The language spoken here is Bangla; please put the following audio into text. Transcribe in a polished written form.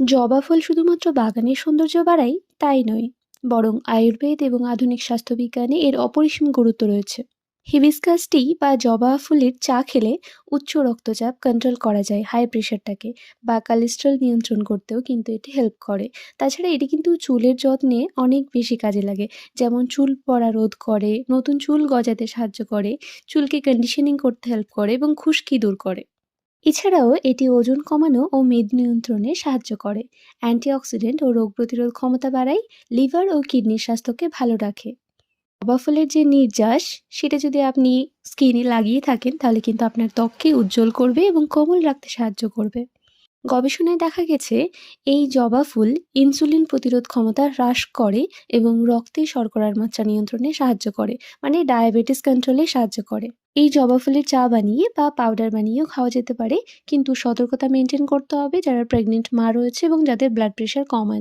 জবা ফুল শুধুমাত্র বাগানের সৌন্দর্য বাড়ায় তাই নয়, বরং আয়ুর্বেদ এবং আধুনিক স্বাস্থ্যবিজ্ঞানে এর অপরিসীম গুরুত্ব রয়েছে। হিবিস্কাস টি বা জবা ফুলের চা খেলে উচ্চ রক্তচাপ কন্ট্রোল করা যায়, হাই প্রেশারটাকে, বা কোলেস্টেরল নিয়ন্ত্রণ করতেও কিন্তু এটি হেল্প করে। তাছাড়া এটি কিন্তু চুলের যত্নে অনেক বেশি কাজে লাগে, যেমন চুল পড়া রোধ করে, নতুন চুল গজাতে সাহায্য করে, চুলকে কন্ডিশনিং করতে হেল্প করে এবং খুশকি দূর করে। এছাড়াও এটি ওজন কমানো ও মেদ নিয়ন্ত্রণে সাহায্য করে, অ্যান্টিঅক্সিডেন্ট ও রোগ প্রতিরোধ ক্ষমতা বাড়ায়, লিভার ও কিডনির স্বাস্থ্যকে ভালো রাখে। জবা ফুলের যে নির্যাস, সেটা যদি আপনি স্কিনে লাগিয়ে থাকেন তাহলে কিন্তু আপনার ত্বককে উজ্জ্বল করবে এবং কোমল রাখতে সাহায্য করবে। গবেষণায় দেখা গেছে এই জবা ফুল ইনসুলিন প্রতিরোধ ক্ষমতা হ্রাস করে এবং রক্তে শর্করার মাত্রা নিয়ন্ত্রণে সাহায্য করে, মানে ডায়াবেটিস কন্ট্রোলে সাহায্য করে। এই জবা ফুলের চা বানিয়ে বা পাউডার বানিয়েও খাওয়া যেতে পারে, কিন্তু সতর্কতা মেনটেন করতে হবে যারা প্রেগনেন্ট মা রয়েছে এবং যাদের ব্লাড প্রেশার কম আছে।